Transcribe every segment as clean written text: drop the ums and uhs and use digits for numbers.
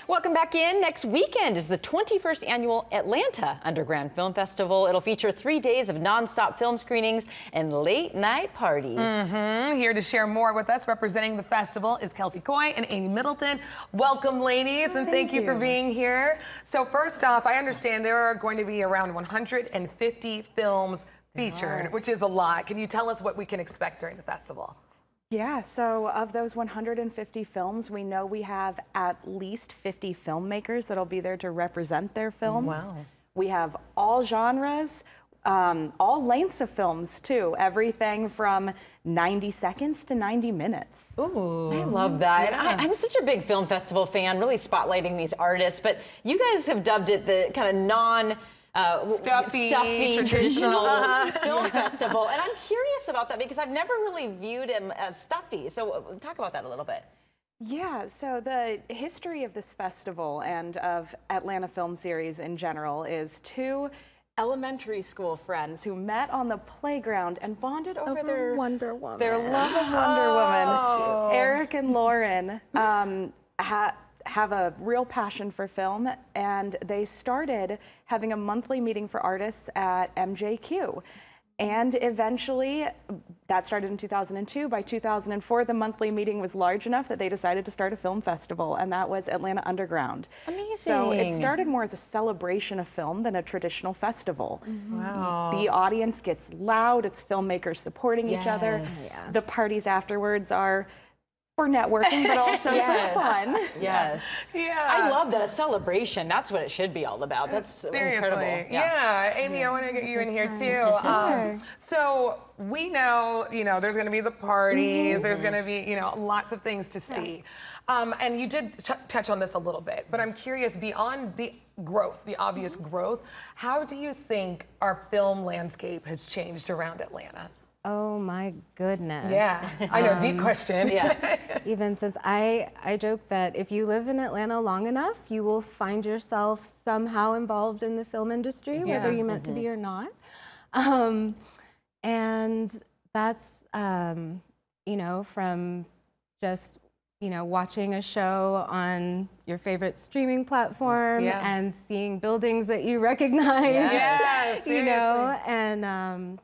Welcome back in. Next weekend is the 21st annual Atlanta Underground Film Festival. It'll feature 3 days of nonstop film screenings and late night parties. Here to share more with us, representing the festival, is Kelsey Coy and Amy Middleton. Welcome, ladies, and thank you for being here. So first off, I understand there are going to be around 150 films featured, which is a lot. Can you tell us what we can expect during the festival? Yeah, so of those 150 films, we know we have at least 50 filmmakers that'll be there to represent their films. Wow. We have all genres, all lengths of films too, everything from 90 seconds to 90 minutes. Ooh. I love that. Yeah. And I'm such a big film festival fan, really spotlighting these artists, but you guys have dubbed it the kind of stuffy traditional film festival. And I'm curious about that because I've never really viewed him as stuffy. So talk about that a little bit. Yeah, so the history of this festival and of Atlanta Film Series in general is two elementary school friends who met on the playground and bonded over their love of Wonder Woman. Eric and Lauren have a real passion for film, and they started having a monthly meeting for artists at MJQ. And eventually, that started in 2002. By 2004, the monthly meeting was large enough that they decided to start a film festival, and that was Atlanta Underground. Amazing. So it started more as a celebration of film than a traditional festival. Wow. The audience gets loud, it's filmmakers supporting each other. Yeah. The parties afterwards are for networking, but also for fun. Yes. Yeah. I love that. A celebration. That's what it should be all about. That's Seriously. incredible. Yeah. Amy, I want to get you in here too. So we know, there's going to be the parties, there's going to be, lots of things to see. And you did touch on this a little bit, but I'm curious, beyond the growth, the obvious growth, how do you think our film landscape has changed around Atlanta? Oh my goodness. Yeah, I know, deep question. Yeah. Even since I joke that if you live in Atlanta long enough, you will find yourself somehow involved in the film industry, whether you meant to be or not. And that's, from just, watching a show on your favorite streaming platform and seeing buildings that you recognize, and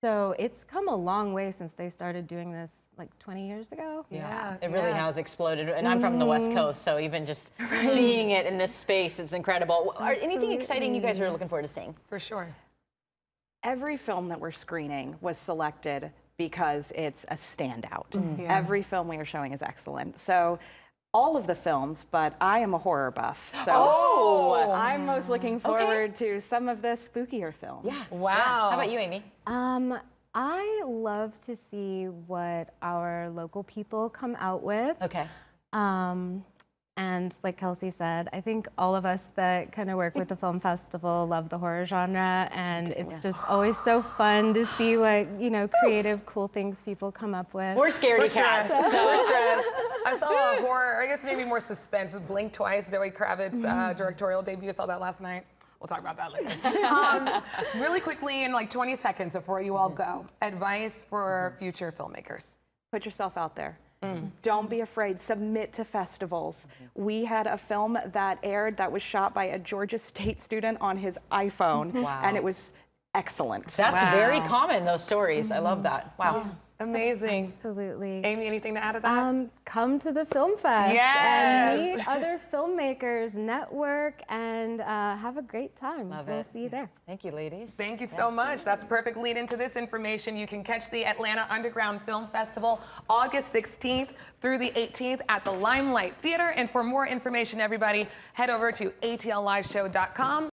so it's come a long way since they started doing this like 20 years ago. Yeah, it really has exploded. And I'm from the West Coast, so even just seeing it in this space, it's incredible. Anything exciting you guys are looking forward to seeing? For sure. Every film that we're screening was selected because it's a standout. Every film we are showing is excellent. So all of the films, but I am a horror buff, so I'm most looking forward to some of the spookier films. Yes. Wow. Yeah. How about you, Amy? I love to see what our local people come out with. Okay. And like Kelsey said, I think all of us that kind of work with the film festival love the horror genre, and it's just always so fun to see what, creative, cool things people come up with. We're scaredy cats. So stressed. I saw a horror, I guess maybe more suspense. Blink Twice, Zoe Kravitz directorial debut. I saw that last night. We'll talk about that later. Really quickly, in like 20 seconds before you all go, advice for future filmmakers. Put yourself out there. Don't be afraid. Submit to festivals. We had a film that aired that was shot by a Georgia State student on his iPhone, and it was excellent. That's very common, those stories. I love that. Wow. Yeah. Amazing. Absolutely. Amy, anything to add to that? Come to the Film Fest and meet other filmmakers, network, and have a great time. We'll see you there. Thank you, ladies. Thank you so much. That's a perfect lead into this information. You can catch the Atlanta Underground Film Festival August 16th through the 18th at the Limelight Theater. And for more information, everybody, head over to atlLiveshow.com.